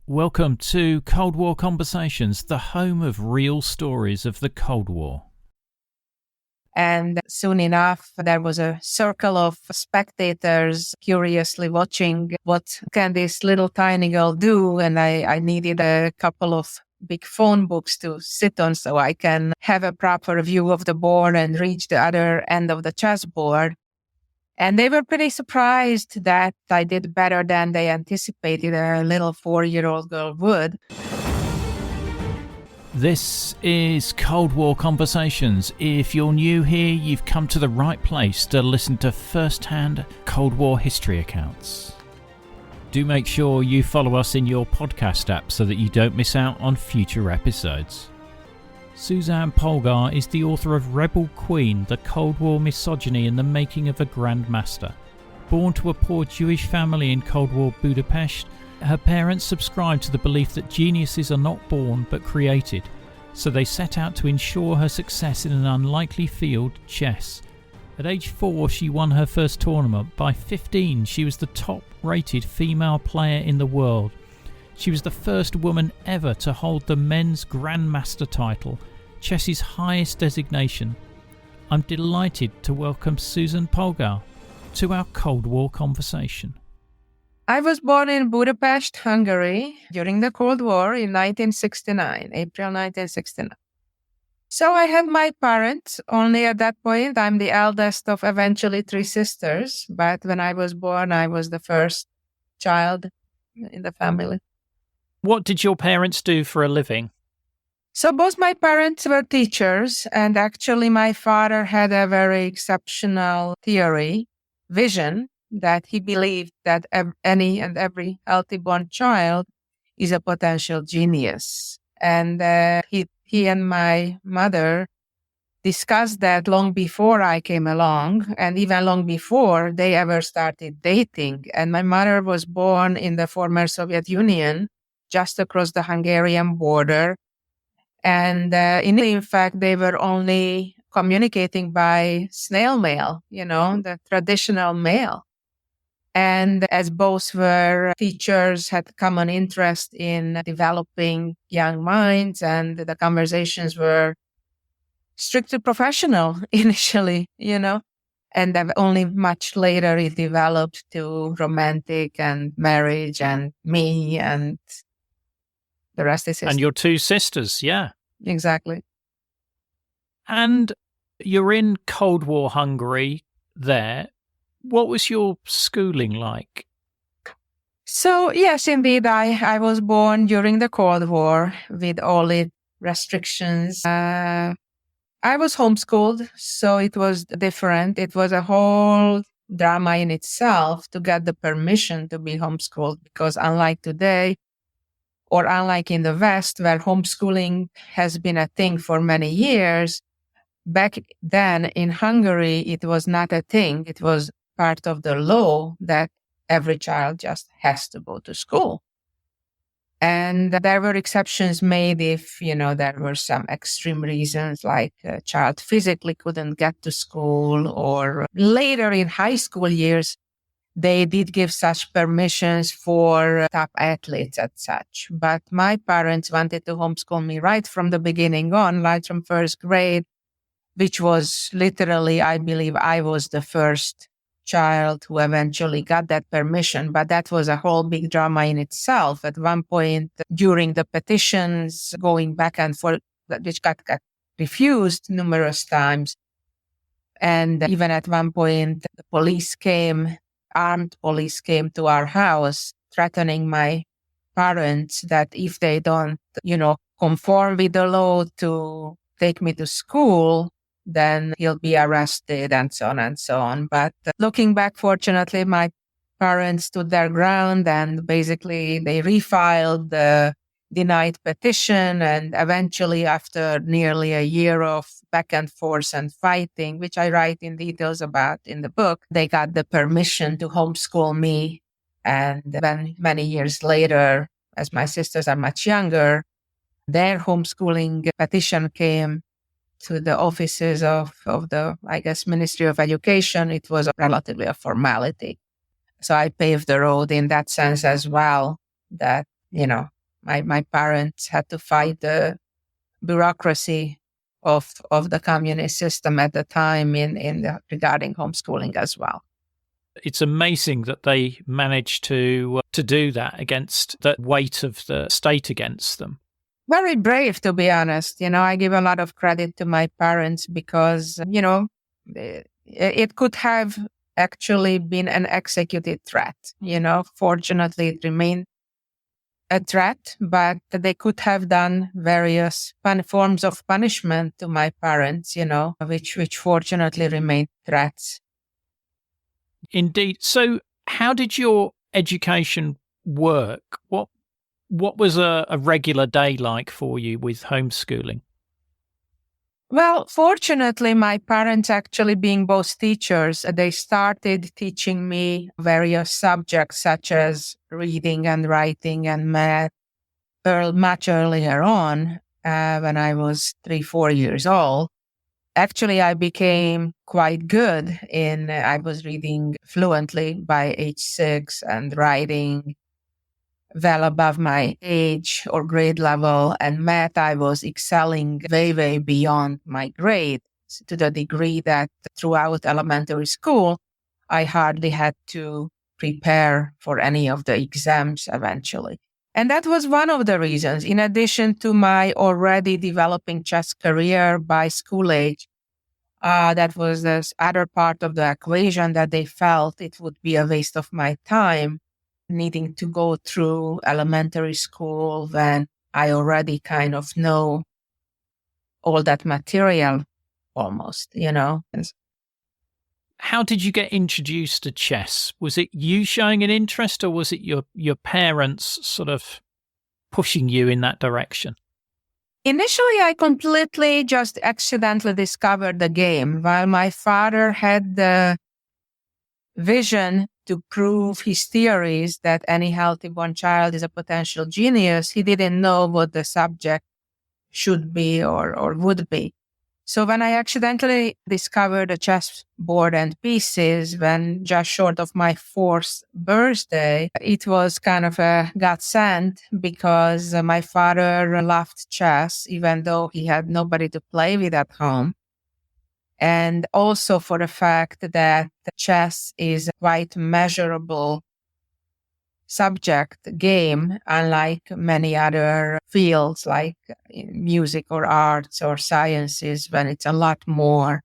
Welcome to Cold War Conversations, the home of real stories of the Cold War. And soon enough, there was a circle of spectators curiously watching what can this little tiny girl do. And I needed a couple of big phone books to sit on so I can have a proper view of the board and reach the other end of the chessboard. And they were pretty surprised that I did better than they anticipated a little 4-year-old girl would. This is Cold War Conversations. If you're new here, you've come to the right place to listen to first-hand Cold War history accounts. Do make sure you follow us in your podcast app so that you don't miss out on future episodes. Suzanne Polgar is the author of Rebel Queen, The Cold War Misogyny and the Making of a Grandmaster. Born to a poor Jewish family in Cold War Budapest, her parents subscribed to the belief that geniuses are not born but created, so they set out to ensure her success in an unlikely field, chess. At age 4, she won her first tournament. By 15, she was the top-rated female player in the world. She was the first woman ever to hold the men's Grandmaster title, chess's highest designation. I'm delighted to welcome Susan Polgar to our Cold War conversation. I was born in Budapest, Hungary, during the Cold War in 1969, April 1969. So I had my parents. Only at that point, I'm the eldest of eventually 3 sisters. But when I was born, I was the first child in the family. What did your parents do for a living? So both my parents were teachers, and actually my father had a very exceptional vision, that he believed that any and every healthy-born child is a potential genius. And he and my mother discussed that long before I came along, and even long before they ever started dating. And my mother was born in the former Soviet Union, just across the Hungarian border. And in fact, they were only communicating by snail mail, the traditional mail. And as both were teachers, had common interest in developing young minds, and the conversations were strictly professional initially, and then only much later it developed to romantic and marriage and me, and the rest is history. And your 2 sisters, yeah. Exactly. And you're in Cold War Hungary there. What was your schooling like? So, yes, indeed, I was born during the Cold War with all its restrictions. I was homeschooled, so it was different. It was a whole drama in itself to get the permission to be homeschooled, because unlike today, or unlike in the West, where homeschooling has been a thing for many years, back then in Hungary, it was not a thing. It was part of the law that every child just has to go to school. And there were exceptions made if, there were some extreme reasons, like a child physically couldn't get to school, or later in high school years, they did give such permissions for top athletes and such. But my parents wanted to homeschool me right from the beginning on, right from first grade, which was literally, I believe I was the first child who eventually got that permission. But that was a whole big drama in itself. At one point during the petitions going back and forth, which got refused numerous times. And even at one point, the armed police came to our house threatening my parents that if they don't, conform with the law to take me to school, then he'll be arrested and so on and so on. But looking back, fortunately, my parents stood their ground, and basically they refiled the denied petition. And eventually, after nearly a year of back and forth and fighting, which I write in details about in the book, they got the permission to homeschool me. And then many years later, as my sisters are much younger, their homeschooling petition came to the offices of the, Ministry of Education. It was relatively a formality. So I paved the road in that sense as well, that, My parents had to fight the bureaucracy of the communist system at the time regarding homeschooling as well. It's amazing that they managed to do that against the weight of the state against them. Very brave, to be honest. I give a lot of credit to my parents because, it could have actually been an executed threat. Fortunately, it remained a threat, but they could have done various forms of punishment to my parents, which fortunately remained threats. Indeed. So how did your education work? What was a regular day like for you with homeschooling? Well, fortunately, my parents actually being both teachers, they started teaching me various subjects such as reading and writing and math much earlier on when I was 3-4 years old. Actually, I became quite good I was reading fluently by age 6 and writing well above my age or grade level, and math, I was excelling way, way beyond my grade to the degree that throughout elementary school, I hardly had to prepare for any of the exams eventually. And that was one of the reasons, in addition to my already developing chess career by school age, that was this other part of the equation that they felt it would be a waste of my time needing to go through elementary school when I already kind of know all that material almost, How did you get introduced to chess? Was it you showing an interest, or was it your parents sort of pushing you in that direction? Initially, I completely just accidentally discovered the game. While my father had the vision to prove his theories that any healthy born child is a potential genius, he didn't know what the subject should be or would be. So when I accidentally discovered a chessboard and pieces when just short of my 4th birthday, it was kind of a godsend because my father loved chess, even though he had nobody to play with at home. And also for the fact that chess is a quite measurable subject game, unlike many other fields like music or arts or sciences, when it's a lot more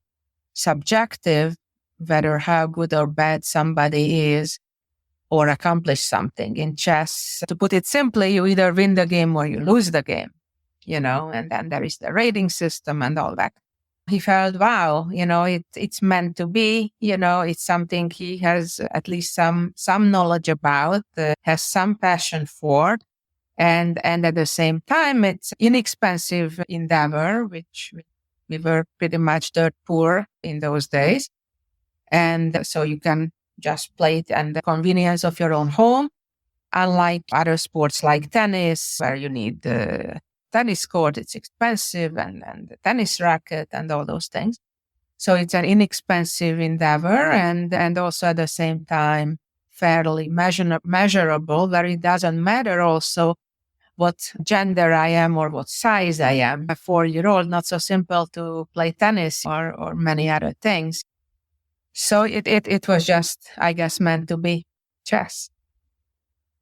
subjective, whether how good or bad somebody is or accomplish something. In chess, to put it simply, you either win the game or you lose the game, and then there is the rating system and all that. He felt, wow, it's meant to be, it's something he has at least some knowledge about, has some passion for. And at the same time, it's inexpensive endeavor, which we were pretty much dirt poor in those days. And so you can just play it in the convenience of your own home, unlike other sports like tennis, where you need the tennis court, it's expensive, and the tennis racket and all those things. So it's an inexpensive endeavor and also at the same time fairly measurable, where it doesn't matter also what gender I am or what size I am. A 4-year-old, not so simple to play tennis or many other things. So it was just, I guess, meant to be chess.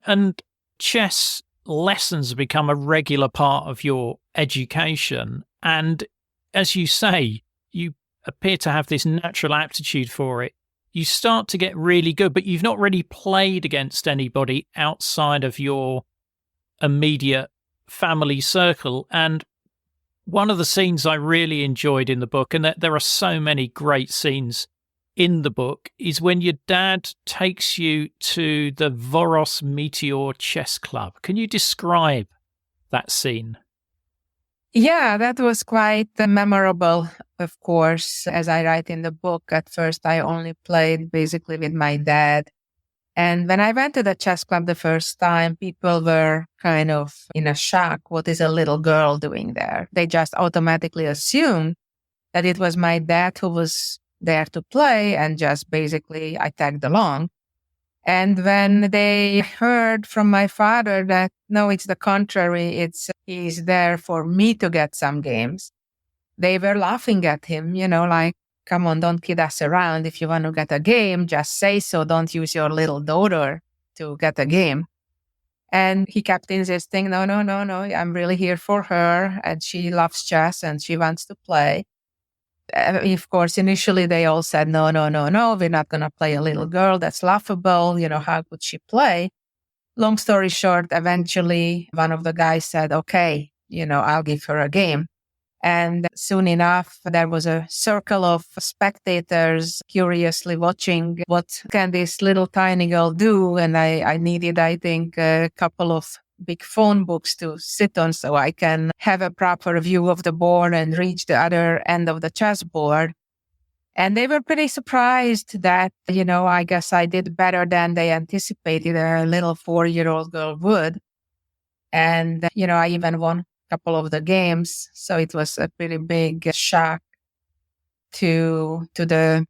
And chess lessons become a regular part of your education. And as you say, you appear to have this natural aptitude for it. You start to get really good, but you've not really played against anybody outside of your immediate family circle. And one of the scenes I really enjoyed in the book, and there are so many great scenes in the book, is when your dad takes you to the Voros Meteor Chess Club. Can you describe that scene? Yeah, that was quite memorable, of course. As I write in the book, at first I only played basically with my dad. And when I went to the chess club the first time, people were kind of in a shock. What is a little girl doing there? They just automatically assumed that it was my dad who was there to play, and just basically I tagged along. And when they heard from my father that, no, it's the contrary, he's there for me to get some games, they were laughing at him, like, come on, don't kid us around. If you want to get a game, just say so. Don't use your little daughter to get a game. And he kept insisting, no, no, no, no, I'm really here for her. And she loves chess and she wants to play. Of course, initially they all said, no, no, no, no, we're not going to play a little girl. That's laughable. How could she play? Long story short, eventually one of the guys said, okay, I'll give her a game. And soon enough, there was a circle of spectators curiously watching what can this little tiny girl do. And I needed, I think, a couple of big phone books to sit on so I can have a proper view of the board and reach the other end of the chessboard. And they were pretty surprised that, I guess I did better than they anticipated a little 4-year-old girl would. And, I even won couple of the games. So it was a pretty big shock to the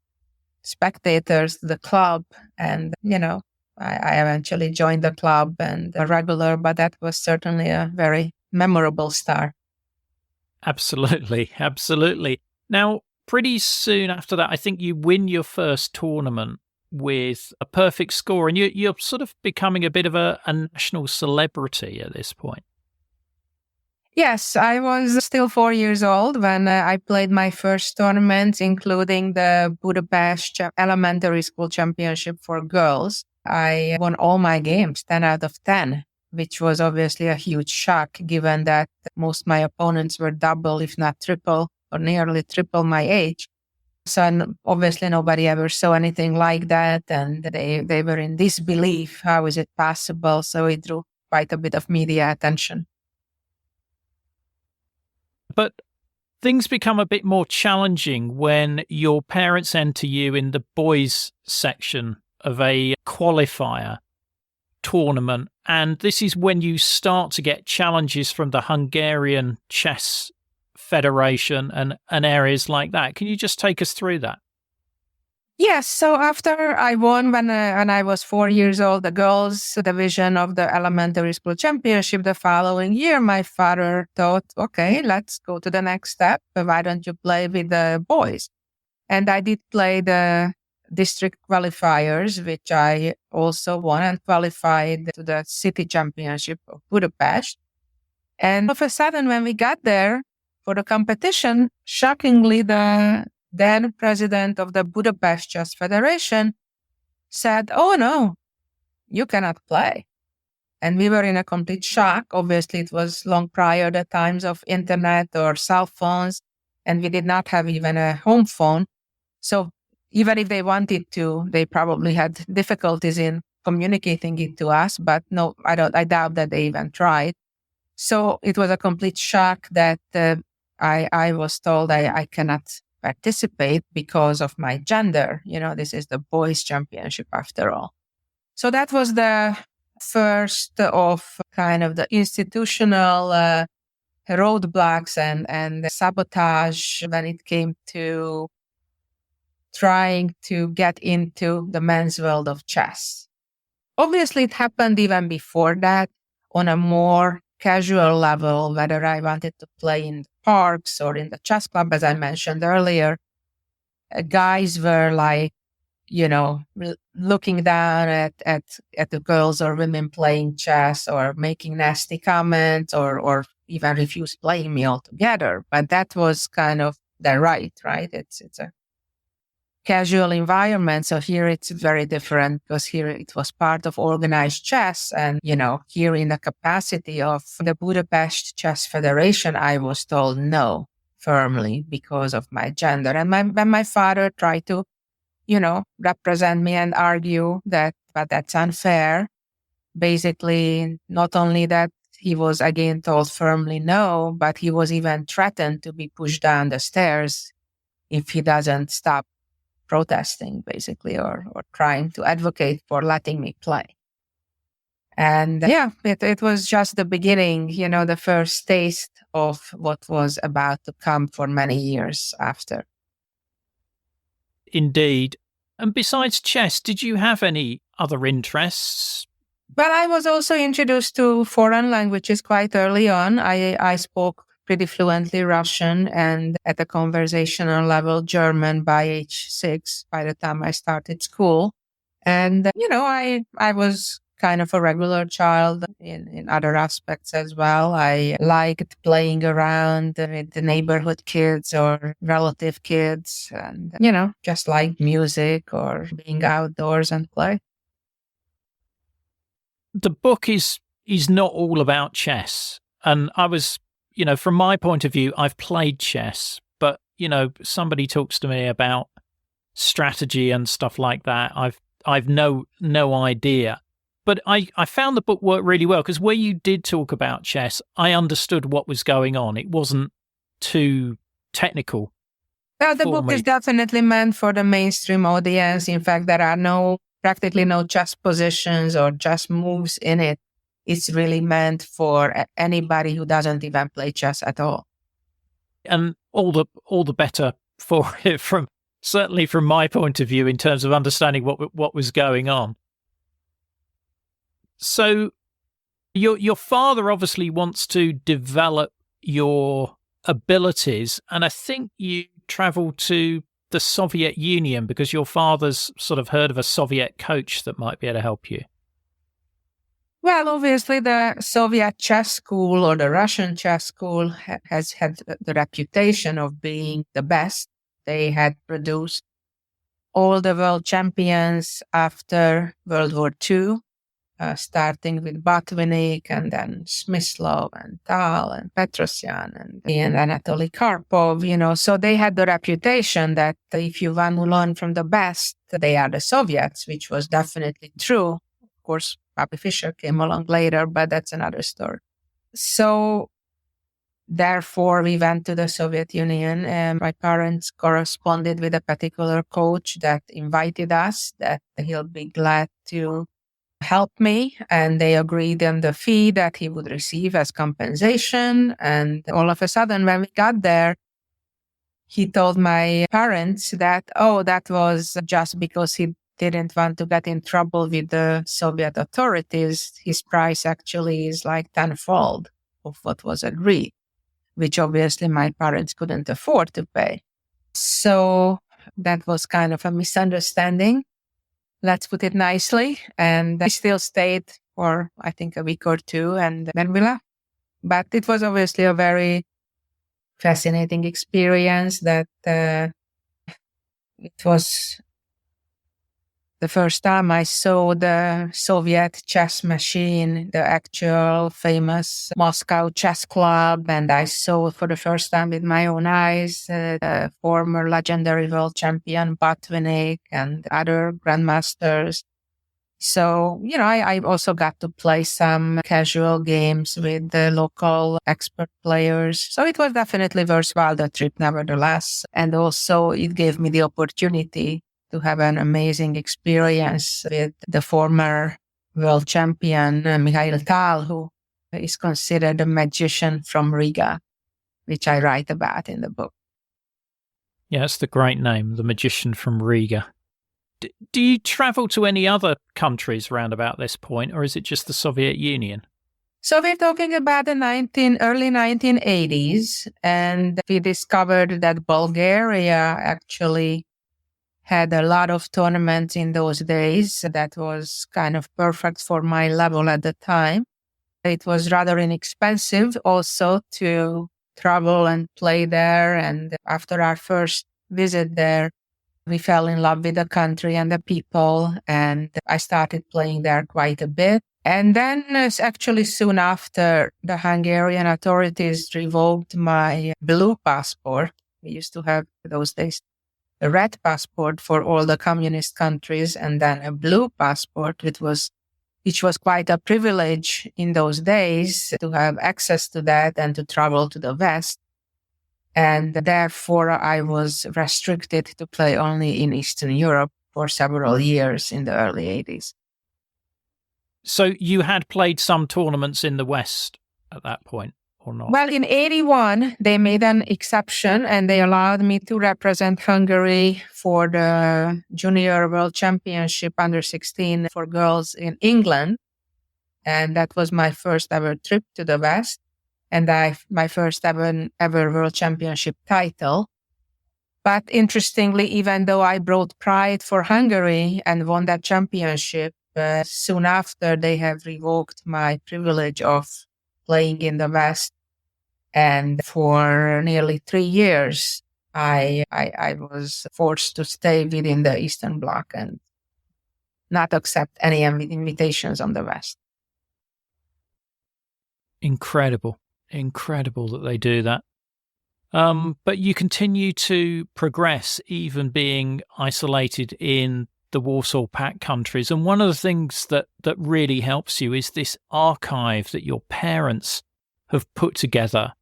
spectators, the club. And, I eventually joined the club and a regular, but that was certainly a very memorable start. Absolutely. Absolutely. Now, pretty soon after that, I think you win your first tournament with a perfect score, and you're sort of becoming a bit of a national celebrity at this point. Yes, I was still 4 years old when I played my first tournament, including the Budapest Elementary School Championship for girls. I won all my games, 10 out of 10, which was obviously a huge shock given that most of my opponents were double, if not triple, or nearly triple my age. So obviously nobody ever saw anything like that, and they were in disbelief. How is it possible? So it drew quite a bit of media attention. But things become a bit more challenging when your parents enter you in the boys section of a qualifier tournament. And this is when you start to get challenges from the Hungarian Chess Federation and areas like that. Can you just take us through that? Yes. So after I won when I was 4 years old, the girls division of the elementary school championship the following year, my father thought, okay, let's go to the next step. Why don't you play with the boys? And I did play the district qualifiers, which I also won and qualified to the city championship of Budapest. And all of a sudden, when we got there for the competition, shockingly, the then president of the Budapest Chess Federation said, oh no, you cannot play. And we were in a complete shock. Obviously, it was long prior the times of internet or cell phones, and we did not have even a home phone. So even if they wanted to, they probably had difficulties in communicating it to us. But no, I doubt that they even tried. So it was a complete shock that I was told I cannot participate because of my gender. This is the boys' championship after all. So that was the first of kind of the institutional roadblocks and sabotage when it came to trying to get into the men's world of chess. Obviously, it happened even before that on a more casual level, whether I wanted to play in parks or in the chess club, as I mentioned earlier. Guys were like, looking down at the girls or women playing chess or making nasty comments or even refuse playing me altogether. But that was kind of their right? It's a casual environment. So here it's very different because here it was part of organized chess. And, here in the capacity of the Budapest Chess Federation, I was told no firmly because of my gender. And when my father tried to, represent me and argue but that's unfair. Basically, not only that he was again told firmly no, but he was even threatened to be pushed down the stairs if he doesn't stop protesting, basically, or trying to advocate for letting me play. And it was just the beginning, the first taste of what was about to come for many years after. Indeed. And besides chess, did you have any other interests? But I was also introduced to foreign languages quite early on. I spoke pretty fluently Russian and at a conversational level German by age 6 by the time I started school. And, I was kind of a regular child in other aspects as well. I liked playing around with the neighborhood kids or relative kids and, just like music or being outdoors and play. The book is not all about chess. And I was, from my point of view, I've played chess, but, somebody talks to me about strategy and stuff like that. I've no idea. But I found the book worked really well because where you did talk about chess, I understood what was going on. It wasn't too technical. Well, the book is definitely meant for the mainstream audience. In fact, there are practically no chess positions or chess moves in it. It's really meant for anybody who doesn't even play chess at all. And all the better for it, certainly from my point of view, in terms of understanding what was going on. So your father obviously wants to develop your abilities, and I think you traveled to the Soviet Union because your father's sort of heard of a Soviet coach that might be able to help you. Well, obviously the Soviet chess school or the Russian chess school has had the reputation of being the best. They had produced all the world champions after World War II. Starting with Botvinnik and then Smyslov and Tal and Petrosyan and Anatoly Karpov, so they had the reputation that if you want to learn from the best, they are the Soviets, which was definitely true. Of course, Bobby Fischer came along later, but that's another story. So therefore, we went to the Soviet Union and my parents corresponded with a particular coach that invited us, that he'll be glad to help me, and they agreed on the fee that he would receive as compensation. And all of a sudden, when we got there, he told my parents that, that was just because he didn't want to get in trouble with the Soviet authorities. His price actually is like tenfold of what was agreed, which obviously my parents couldn't afford to pay. So that was kind of a misunderstanding. Let's put it nicely. And I still stayed for, I think, a week or two, and then we left. But it was obviously a very fascinating experience that it was the first time I saw the Soviet chess machine, the actual famous Moscow chess club. And I saw for the first time with my own eyes the former legendary world champion Botvinnik and other grandmasters. So, I also got to play some casual games with the local expert players. So it was definitely worthwhile, the trip, nevertheless. And also it gave me the opportunity to have an amazing experience with the former world champion, Mikhail Tal, who is considered a magician from Riga, which I write about in the book. Yeah, that's the great name, the magician from Riga. Do you travel to any other countries around about this point, or is it just the Soviet Union? So we're talking about the early 1980s, and we discovered that Bulgaria actually had a lot of tournaments in those days. That was kind of perfect for my level at the time. It was rather inexpensive also to travel and play there. And after our first visit there, we fell in love with the country and the people. And I started playing there quite a bit. And then actually soon after, the Hungarian authorities revoked my blue passport. We used to have those days a red passport for all the communist countries, and then a blue passport, which was quite a privilege in those days to have access to that and to travel to the West. And therefore, I was restricted to play only in Eastern Europe for several years in the early 80s. So you had played some tournaments in the West at that point? or not? Well, in 81, they made an exception and they allowed me to represent Hungary for the Junior World Championship under 16 for girls in England. And that was my first ever trip to the West. And my first ever World Championship title. But interestingly, even though I brought pride for Hungary and won that championship, soon after they have revoked my privilege of playing in the West. And for nearly 3 years, I was forced to stay within the Eastern Bloc and not accept any invitations on the West. Incredible that they do that. But you continue to progress, even being isolated in the Warsaw Pact countries. And one of the things that really helps you is this archive that your parents have put together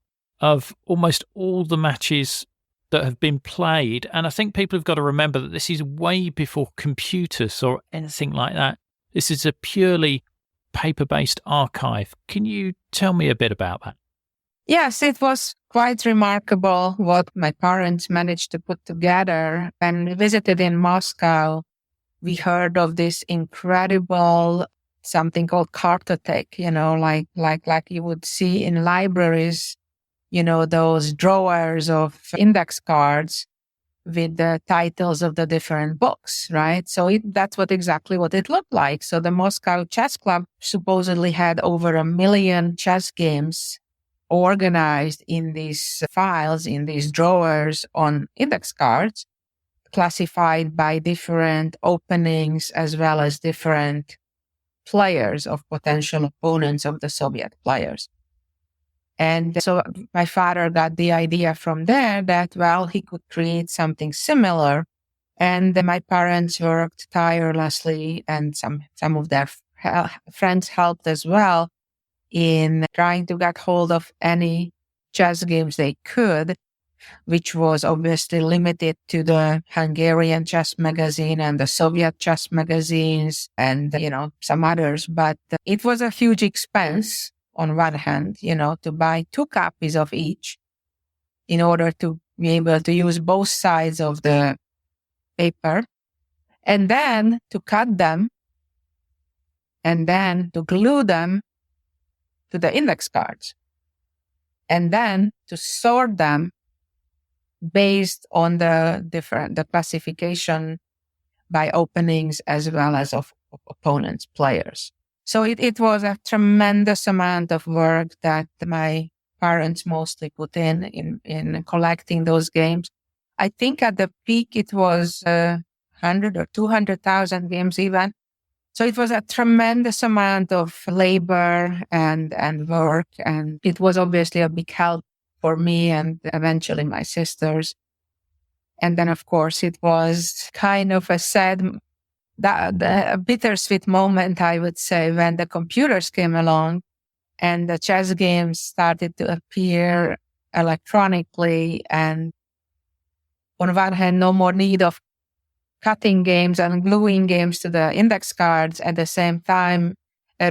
of almost all the matches that have been played. And I think people have got to remember that this is way before computers or anything like that. This is a purely paper-based archive. Can you tell me a bit about that? Yes, it was quite remarkable what my parents managed to put together. When we visited in Moscow, we heard of this incredible something called cartotheque, like you would see in libraries, those drawers of index cards with the titles of the different books, right? So that's exactly what it looked like. So the Moscow Chess Club supposedly had over 1 million chess games organized in these files, in these drawers on index cards, classified by different openings as well as different players of potential opponents of the Soviet players. And so my father got the idea from there that, well, he could create something similar. And my parents worked tirelessly, and some of their friends helped as well in trying to get hold of any chess games they could, which was obviously limited to the Hungarian chess magazine and the Soviet chess magazines and, some others. But it was a huge expense on one hand, to buy 2 copies of each in order to be able to use both sides of the paper, and then to cut them and then to glue them to the index cards, and then to sort them based on the classification by openings as well as of opponents, players. So it was a tremendous amount of work that my parents mostly put in collecting those games. I think at the peak it was 100 or 200,000 games even. So it was a tremendous amount of labor and work, and it was obviously a big help for me and eventually my sisters. And then, of course, it was kind of a bittersweet moment, I would say, when the computers came along and the chess games started to appear electronically. And on one hand, no more need of cutting games and gluing games to the index cards. At the same time,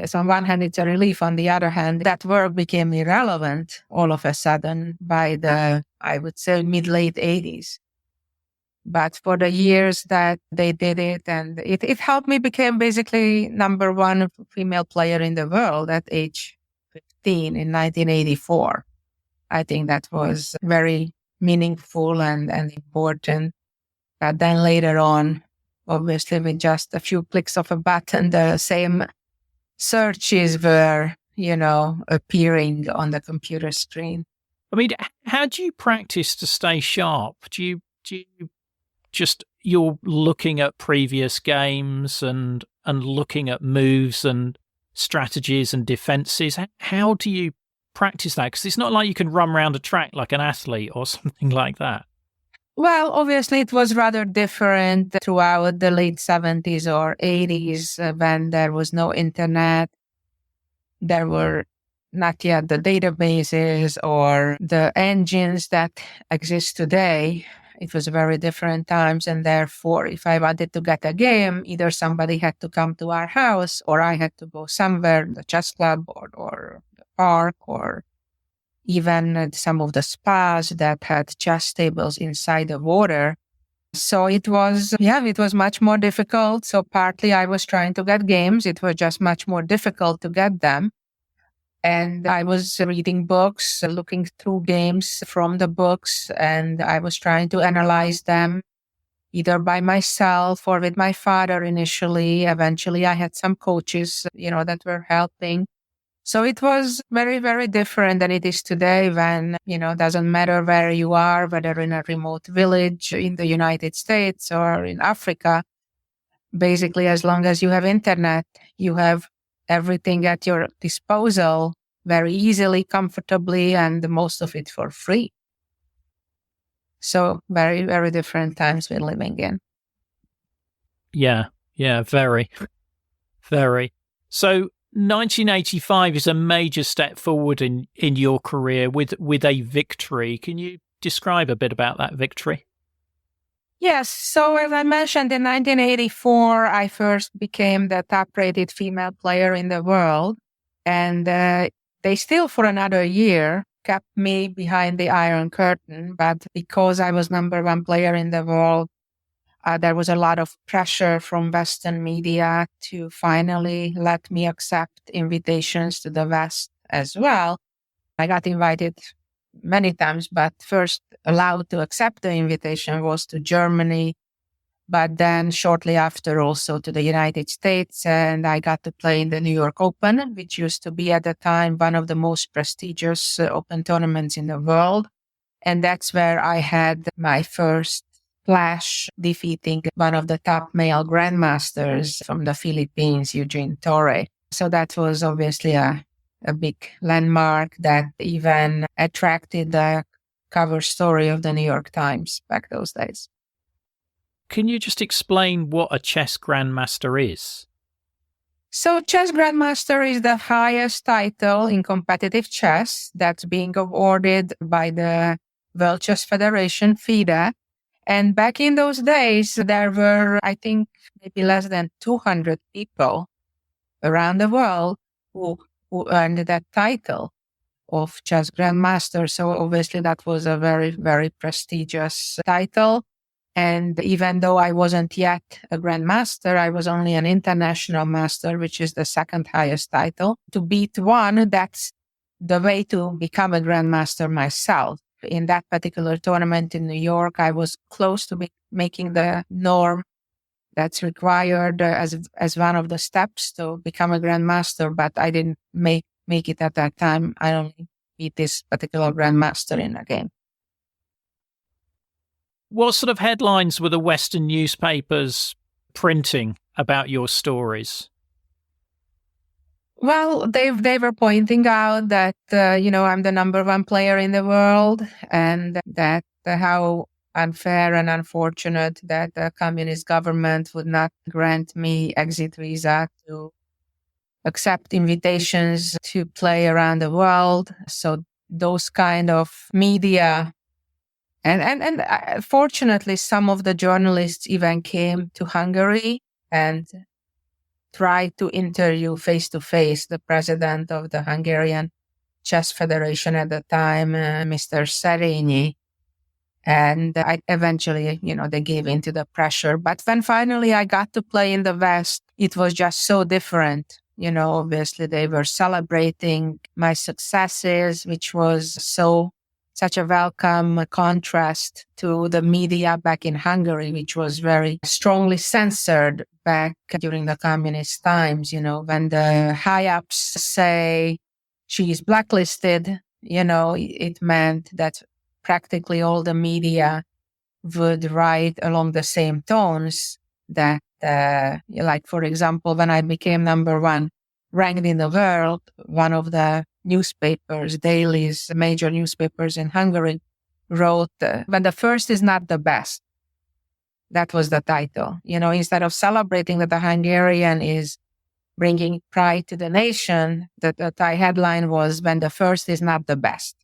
so on one hand, it's a relief. On the other hand, that work became irrelevant all of a sudden by the, I would say, mid-late 80s. But for the years that they did it, and it helped me become basically number 1 female player in the world at age 15 in 1984. I think that was very meaningful and important. But then later on, obviously with just a few clicks of a button, the same searches were, appearing on the computer screen. I mean, how do you practice to stay sharp? Do you just, you're looking at previous games and looking at moves and strategies and defenses? How do you practice that? Because it's not like you can run around a track like an athlete or something like that. Well, obviously it was rather different throughout the late 70s or 80s when there was no internet. There were not yet the databases or the engines that exist today. It was very different times, and therefore, if I wanted to get a game, either somebody had to come to our house or I had to go somewhere, the chess club or the park or even some of the spas that had chess tables inside the water. So it was much more difficult. So partly I was trying to get games. It was just much more difficult to get them. And I was reading books, looking through games from the books, and I was trying to analyze them either by myself or with my father initially. Eventually I had some coaches, that were helping. So it was very, very different than it is today when, it doesn't matter where you are, whether in a remote village in the United States or in Africa. Basically, as long as you have internet, you have everything at your disposal very easily, comfortably, and most of it for free. So very, very different times we're living in. Yeah, very, very. So 1985 is a major step forward in your career with a victory. Can you describe a bit about that victory? Yes. So as I mentioned, in 1984, I first became the top-rated female player in the world. And they still, for another year, kept me behind the Iron Curtain. But because I was number one player in the world, there was a lot of pressure from Western media to finally let me accept invitations to the West as well. I got invited many times, but first allowed to accept the invitation was to Germany, but then shortly after also to the United States. And I got to play in the New York Open, which used to be at the time one of the most prestigious open tournaments in the world. And that's where I had my first flash defeating one of the top male grandmasters from the Philippines, Eugene Torre. So that was obviously a big landmark that even attracted the cover story of the New York Times back those days. Can you just explain what a chess grandmaster is? So chess grandmaster is the highest title in competitive chess that's being awarded by the World Chess Federation, FIDE. And back in those days, there were, I think, maybe less than 200 people around the world who earned that title of chess grandmaster. So obviously that was a very, very prestigious title. And even though I wasn't yet a grandmaster, I was only an international master, which is the second highest title. To beat one, that's the way to become a grandmaster myself. In that particular tournament in New York, I was close to making the norm that's required as one of the steps to become a grandmaster, but I didn't make it at that time. I only beat this particular grandmaster in a game. What sort of headlines were the Western newspapers printing about your stories? Well, they were pointing out that, I'm the number one player in the world, and that how unfair and unfortunate that the communist government would not grant me exit visa to accept invitations to play around the world. So those kind of media. And fortunately, some of the journalists even came to Hungary and tried to interview face-to-face the president of the Hungarian Chess Federation at the time, Mr. Szerényi. And I eventually, they gave in to the pressure. But when finally I got to play in the West, it was just so different. Obviously they were celebrating my successes, which was such a welcome contrast to the media back in Hungary, which was very strongly censored back during the communist times. When the high-ups say she's blacklisted, it meant that practically all the media would write along the same tones that, like, for example, when I became number one ranked in the world, one of the newspapers, dailies, major newspapers in Hungary wrote, when the first is not the best. That was the title. Instead of celebrating that the Hungarian is bringing pride to the nation, the headline was, when the first is not the best.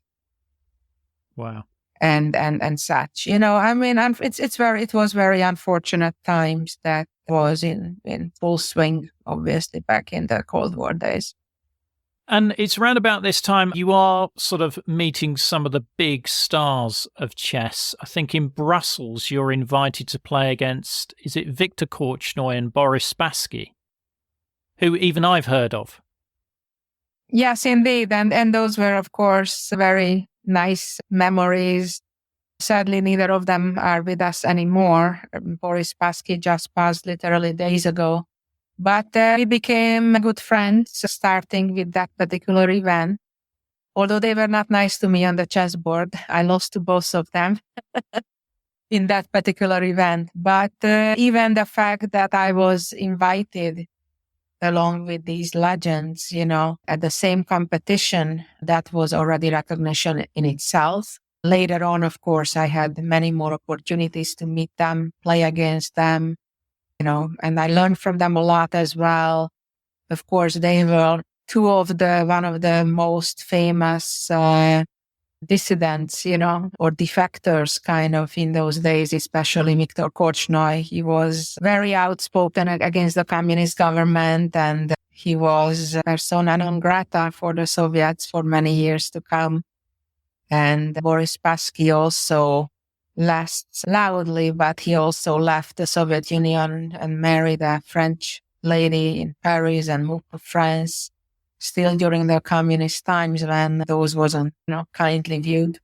Wow. And such, it was very unfortunate times that was in full swing, obviously, back in the Cold War days. And it's around about this time you are sort of meeting some of the big stars of chess. I think in Brussels you're invited to play against, is it Viktor Korchnoi and Boris Spassky, who even I've heard of. Yes, indeed. And those were, of course, very nice memories. Sadly, neither of them are with us anymore. Boris Spassky just passed literally days ago. But we became good friends, starting with that particular event. Although they were not nice to me on the chessboard, I lost to both of them in that particular event. But even the fact that I was invited along with these legends, at the same competition, that was already recognition in itself. Later on, of course, I had many more opportunities to meet them, play against them, and I learned from them a lot as well. Of course, they were one of the most famous dissidents, or defectors kind of in those days, especially Viktor Korchnoi. He was very outspoken against the communist government, and he was persona non grata for the Soviets for many years to come. And Boris Spassky also, less loudly, but he also left the Soviet Union and married a French lady in Paris and moved to France, still during the communist times when those wasn't, kindly viewed.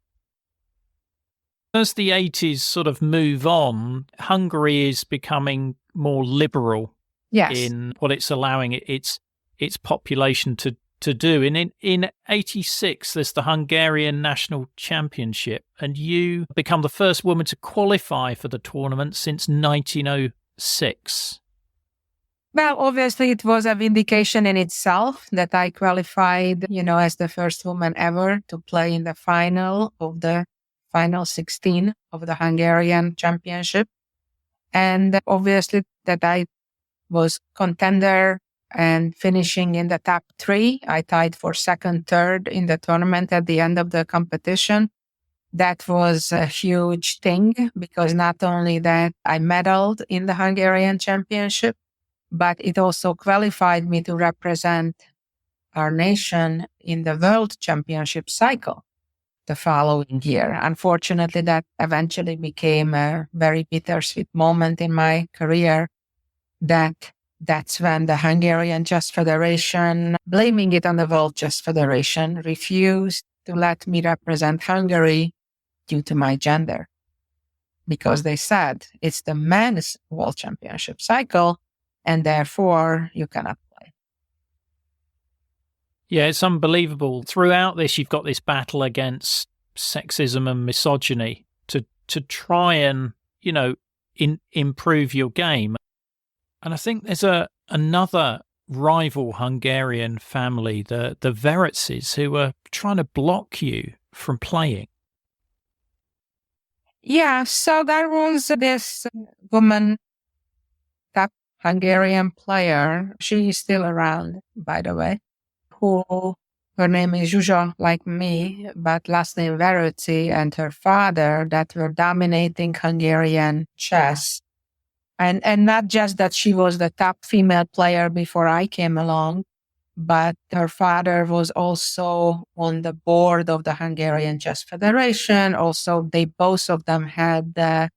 As the 80s sort of move on, Hungary is becoming more liberal in what it's allowing its population to do. And in 86, there's the Hungarian National Championship, and you become the first woman to qualify for the tournament since 1906. Well, obviously, it was a vindication in itself that I qualified, as the first woman ever to play in the final 16 of the Hungarian Championship. And obviously that I was contender and finishing in the top 3. I tied for second, third in the tournament at the end of the competition. That was a huge thing because not only that I medaled in the Hungarian Championship, but it also qualified me to represent our nation in the World Championship cycle the following year. Unfortunately, that eventually became a very bittersweet moment in my career. That's when the Hungarian Chess Federation, blaming it on the World Chess Federation, refused to let me represent Hungary due to my gender. Because they said it's the men's World Championship cycle, and therefore you cannot play. Yeah, it's unbelievable. Throughout this, you've got this battle against sexism and misogyny to try and, improve your game. And I think there's another rival Hungarian family, the Veretzes, who are trying to block you from playing. Yeah, so there was this woman, top Hungarian player. She is still around, by the way, her name is Zsuzsa, like me, but last name Veretzi, and her father that were dominating Hungarian chess. And not just that she was the top female player before I came along, but her father was also on the board of the Hungarian Chess Federation. Also, both of them had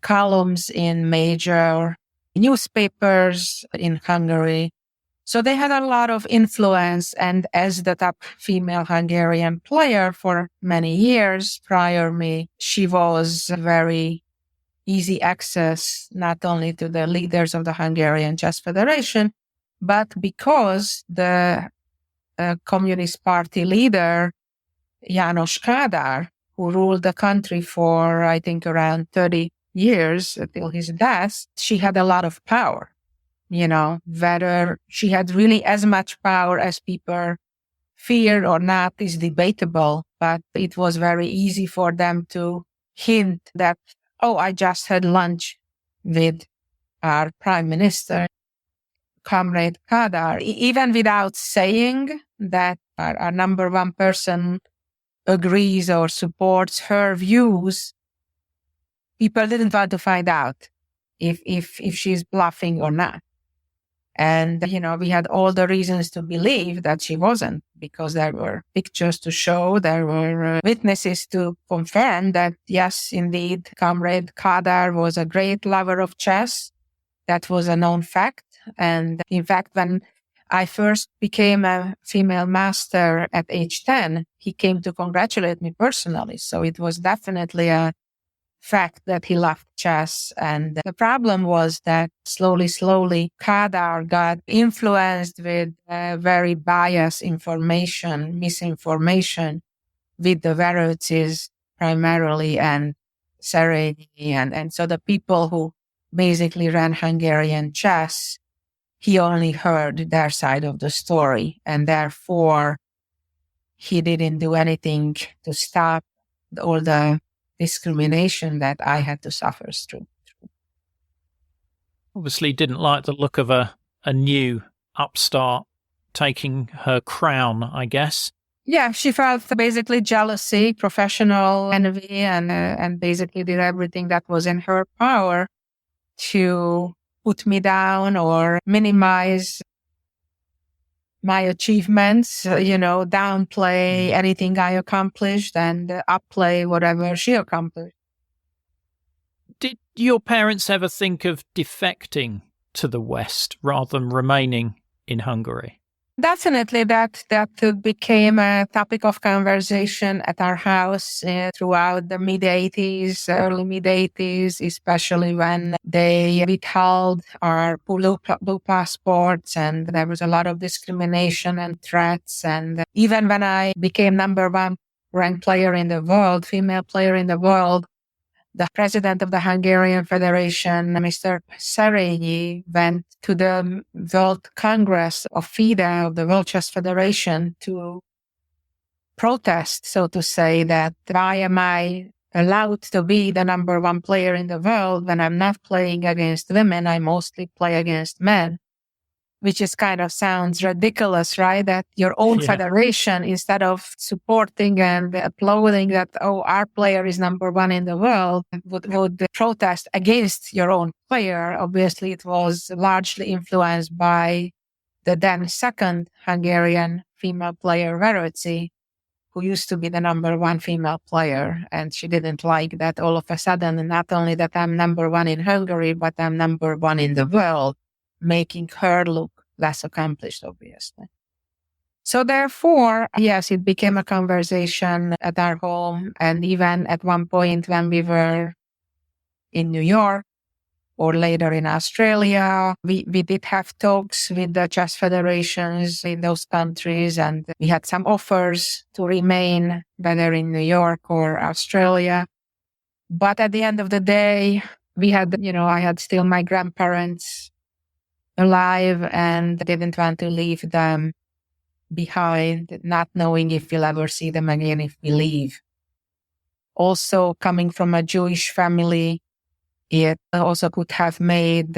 columns in major newspapers in Hungary. So they had a lot of influence. And as the top female Hungarian player for many years prior me, she was very easy access, not only to the leaders of the Hungarian Chess Federation, but because the Communist Party leader, János Kádár, who ruled the country for, I think, around 30 years until his death, she had a lot of power. Whether she had really as much power as people feared or not is debatable, but it was very easy for them to hint that, oh, I just had lunch with our prime minister, Comrade Kádár, even without saying that our number one person agrees or supports her views. People didn't want to find out if she's bluffing or not. And, we had all the reasons to believe that she wasn't because there were pictures to show, there were witnesses to confirm that, yes, indeed, Comrade Kadar was a great lover of chess. That was a known fact. And in fact, when I first became a female master at age 10, he came to congratulate me personally. So it was definitely a fact that he loved chess. And the problem was that slowly, Kadar got influenced with very biased information, misinformation with the varieties primarily and Serenity. And so the people who basically ran Hungarian chess, he only heard their side of the story. And therefore, he didn't do anything to stop all the discrimination that I had to suffer through. Obviously didn't like the look of a new upstart taking her crown, I guess. Yeah, she felt basically jealousy, professional envy, and basically did everything that was in her power to put me down or minimize my achievements, downplay anything I accomplished and upplay whatever she accomplished. Did your parents ever think of defecting to the West rather than remaining in Hungary? Definitely that became a topic of conversation at our house throughout the early mid-80s, especially when they withheld our blue passports, and there was a lot of discrimination and threats. And even when I became number one ranked player in the world, female player in the world, the president of the Hungarian Federation, Mr. Serenyi, went to the World Congress of FIDE, of the World Chess Federation, to protest, so to say, that why am I allowed to be the number one player in the world when I'm not playing against women, I mostly play against men. Which is kind of sounds ridiculous, right? That your own federation, instead of supporting and applauding that, our player is number one in the world, would protest against your own player. Obviously, it was largely influenced by the then second Hungarian female player, Veroci, who used to be the number one female player. And she didn't like that all of a sudden, not only that I'm number one in Hungary, but I'm number one in the world, making her look less accomplished, obviously. So therefore, yes, it became a conversation at our home. And even at one point when we were in New York or later in Australia, we did have talks with the chess federations in those countries. And we had some offers to remain whether in New York or Australia. But at the end of the day, we had, I had still my grandparents alive and didn't want to leave them behind, not knowing if we'll ever see them again if we leave. Also, coming from a Jewish family, it also could have made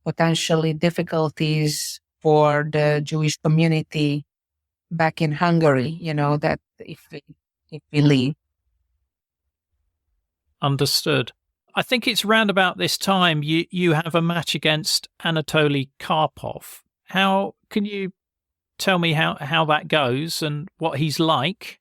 potentially difficulties for the Jewish community back in Hungary, that if we leave. Understood. I think it's round about this time you have a match against Anatoly Karpov. How can you tell me how that goes and what he's like?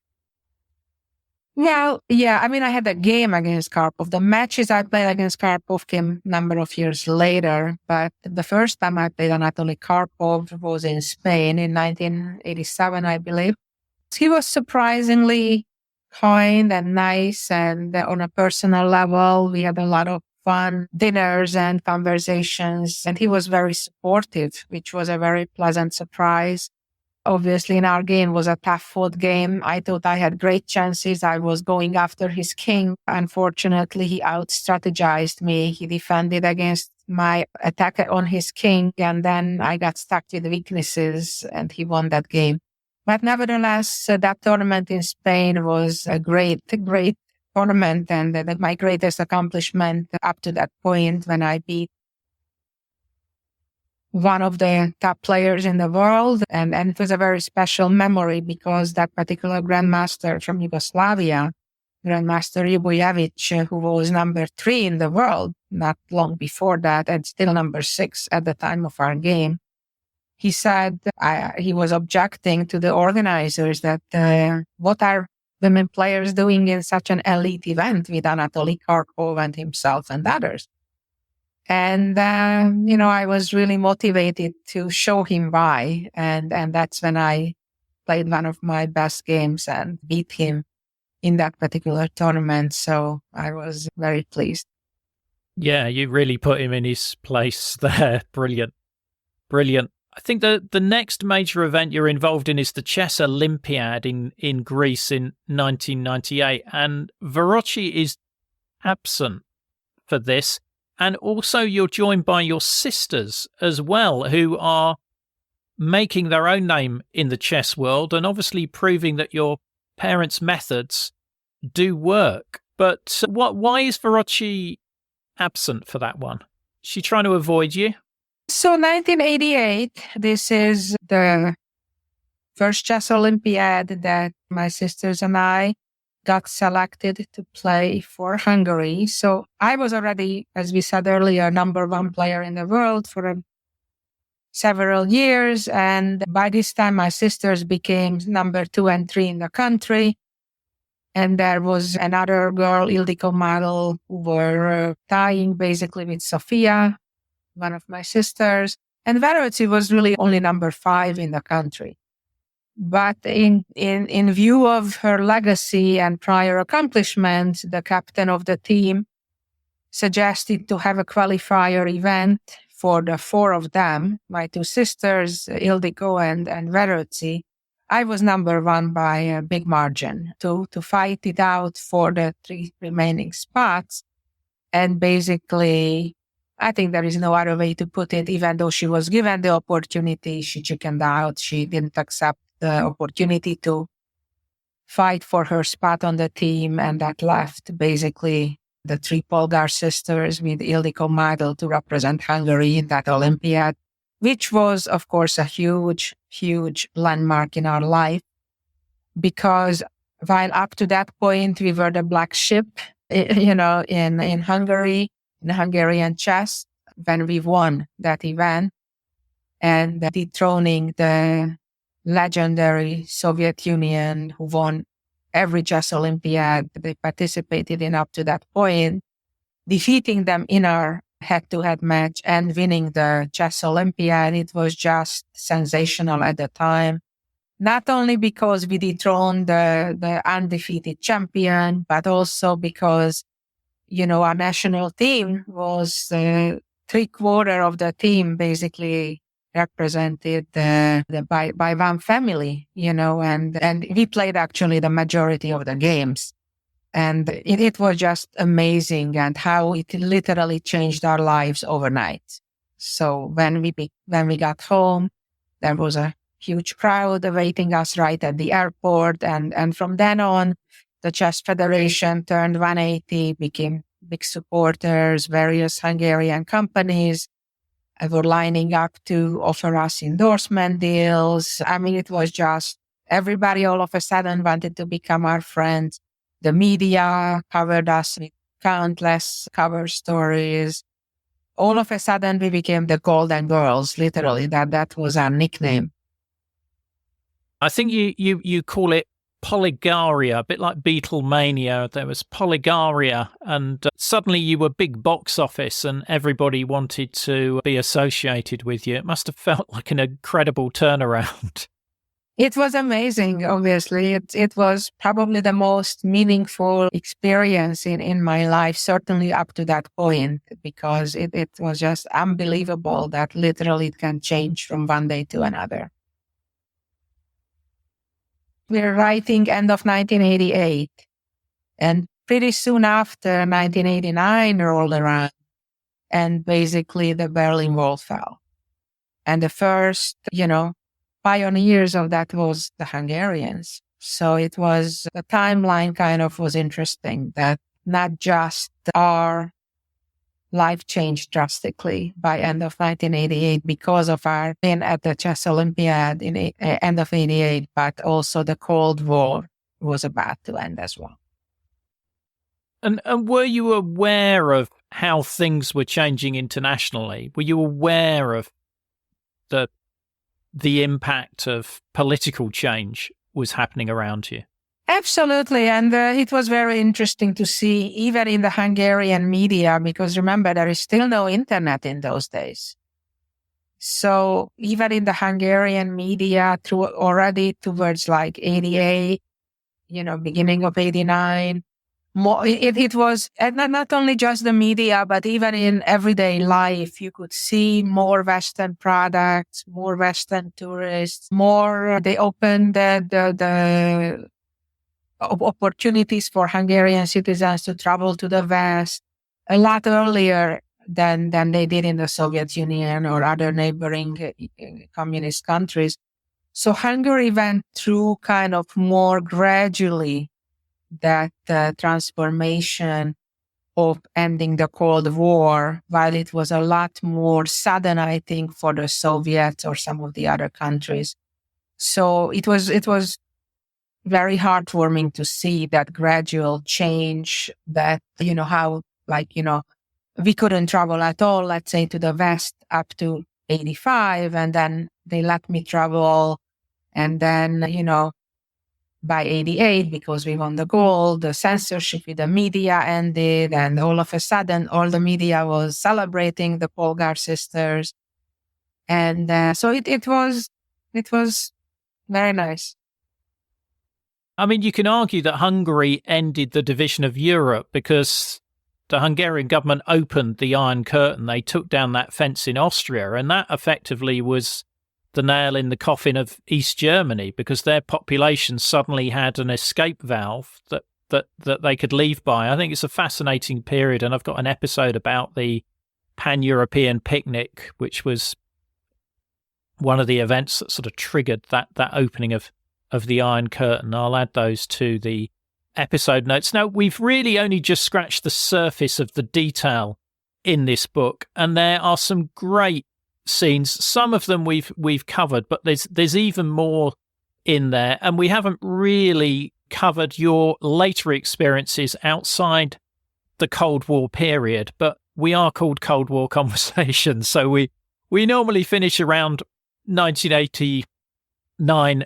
Well, yeah, I had a game against Karpov. The matches I played against Karpov came a number of years later, but the first time I played Anatoly Karpov was in Spain in 1987, I believe. He was surprisingly kind and nice, and on a personal level, we had a lot of fun dinners and conversations, and he was very supportive, which was a very pleasant surprise. Obviously, in our game was a tough fought game. I thought I had great chances. I was going after his king. Unfortunately, he out-strategized me. He defended against my attack on his king, and then I got stuck with weaknesses, and he won that game. But nevertheless, that tournament in Spain was a great tournament, and my greatest accomplishment up to that point, when I beat one of the top players in the world. And it was a very special memory because that particular grandmaster from Yugoslavia, Grandmaster Rivalry, who was number 3 in the world not long before that, and still number 6 at the time of our game, he said he was objecting to the organizers that what are women players doing in such an elite event with Anatoly Karpov and himself and others. And, I was really motivated to show him why. And that's when I played one of my best games and beat him in that particular tournament. So I was very pleased. Yeah, you really put him in his place there. Brilliant. Brilliant. I think the next major event you're involved in is the Chess Olympiad in Greece in 1998. And Verocci is absent for this. And also you're joined by your sisters as well, who are making their own name in the chess world and obviously proving that your parents' methods do work. But why is Verocci absent for that one? Is she trying to avoid you? So 1988, this is the first Chess Olympiad that my sisters and I got selected to play for Hungary. So I was already, as we said earlier, number one player in the world for several years. And by this time, my sisters became number 2 and 3 in the country. And there was another girl, Ildiko Madl, who were tying basically with Sofia, one of my sisters. And Verocci was really only number 5 in the country. But in view of her legacy and prior accomplishments, the captain of the team suggested to have a qualifier event for the 4 of them, my 2 sisters, Ildiko and Verocci. I was number 1 by a big margin to fight it out for the 3 remaining spots. And basically, I think there is no other way to put it. Even though she was given the opportunity, she chickened out. She didn't accept the opportunity to fight for her spot on the team, and that left basically the 3 Polgar sisters with Ildiko Madl to represent Hungary in that Olympiad, which was, of course, a huge, huge landmark in our life, because while up to that point we were the black sheep, in Hungary, in Hungarian chess, when we won that event and dethroning the legendary Soviet Union, who won every chess Olympiad they participated in up to that point, defeating them in our head-to-head match and winning the chess Olympiad. It was just sensational at the time. Not only because we dethroned the undefeated champion, but also because, our national team was 3/4 of the team basically represented by one family, and we played actually the majority of the games. And it was just amazing, and how it literally changed our lives overnight. So when we got home, there was a huge crowd awaiting us right at the airport. And from then on, the Chess Federation turned 180, became big supporters. Various Hungarian companies were lining up to offer us endorsement deals. I mean, it was just everybody all of a sudden wanted to become our friends. The media covered us with countless cover stories. All of a sudden, we became the Golden Girls, literally. That was our nickname. I think you call it polygaria, a bit like Beatlemania. There was polygaria, and suddenly you were big box office and everybody wanted to be associated with you. It must have felt like an incredible turnaround. It was amazing, obviously. It was probably the most meaningful experience in my life, certainly up to that point, because it was just unbelievable that literally it can change from one day to another. We're writing end of 1988, and pretty soon after 1989 rolled around, and basically the Berlin Wall fell. And the first, pioneers of that was the Hungarians. So it was, the timeline kind of was interesting, that not just our life changed drastically by end of 1988 because of our win at the Chess Olympiad in end of 88, but also the Cold War was about to end as well. And were you aware of how things were changing internationally? Were you aware of the the impact of political change was happening around you. Absolutely. And it was very interesting to see, even in the Hungarian media, because remember, there is still no internet in those days. So even in the Hungarian media, through already towards like 88, beginning of 89, it was, and not only just the media, but even in everyday life, you could see more Western products, more Western tourists, they opened the opportunities for Hungarian citizens to travel to the West a lot earlier than they did in the Soviet Union or other neighboring communist countries. So Hungary went through kind of more gradually that transformation of ending the Cold War, while it was a lot more sudden, I think, for the Soviets or some of the other countries. So it was very heartwarming to see that gradual change, that, how, we couldn't travel at all, let's say, to the West up to 85, and then they let me travel. And then, by 88, because we won the gold, the censorship with the media ended, and all of a sudden, all the media was celebrating the Polgar sisters. And so it was very nice. I mean, you can argue that Hungary ended the division of Europe because the Hungarian government opened the Iron Curtain. They took down that fence in Austria, and that effectively was the nail in the coffin of East Germany, because their population suddenly had an escape valve that they could leave by. I think it's a fascinating period, and I've got an episode about the Pan-European picnic, which was one of the events that sort of triggered that opening of the Iron Curtain. I'll add those to the episode notes. Now, we've really only just scratched the surface of the detail in this book, and there are some great scenes. Some of them we've covered, but there's even more in there, and we haven't really covered your later experiences outside the Cold War period. But we are called Cold War Conversations, so we normally finish around 1989,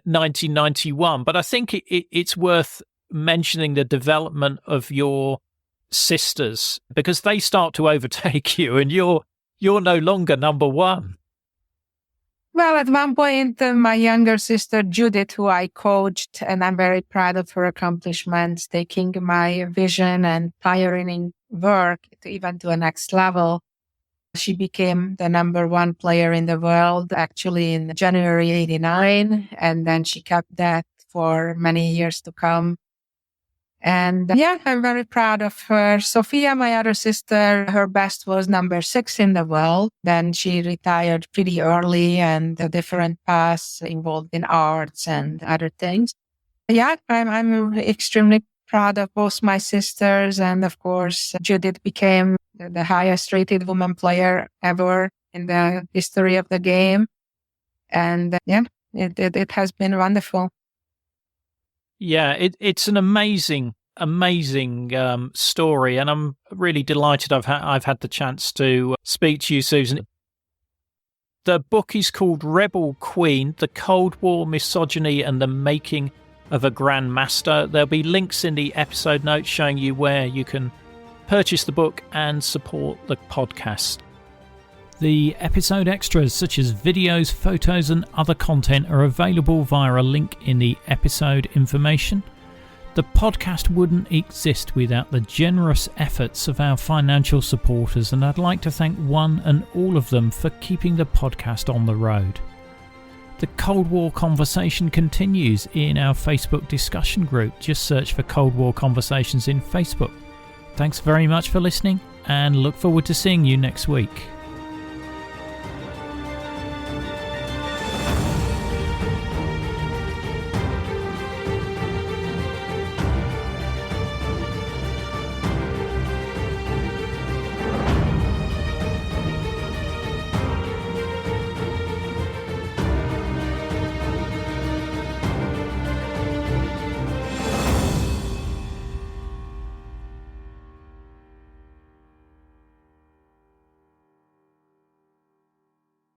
1991. But I think it's worth mentioning the development of your sisters, because they start to overtake you, and you're no longer number one. Well, at one point, my younger sister, Judith, who I coached, and I'm very proud of her accomplishments, taking my vision and pioneering work even to a next level. She became the number one player in the world, actually in January 89. And then she kept that for many years to come. And I'm very proud of her. Sophia, my other sister, her best was number 6 in the world. Then she retired pretty early, and a different paths involved in arts and other things. I'm extremely proud of both my sisters. And of course, Judith became the highest rated woman player ever in the history of the game. And it has been wonderful. Yeah, it's an amazing story, and I'm really delighted I've had the chance to speak to you, Susan. The book is called Rebel Queen: The Cold War, Misogyny and the Making of a Grandmaster. There'll be links in the episode notes showing you where you can purchase the book and support the podcast. The episode extras, such as videos, photos and other content, are available via a link in the episode information. The podcast wouldn't exist without the generous efforts of our financial supporters, and I'd like to thank one and all of them for keeping the podcast on the road. The Cold War conversation continues in our Facebook discussion group. Just search for Cold War Conversations in Facebook. Thanks very much for listening, and look forward to seeing you next week.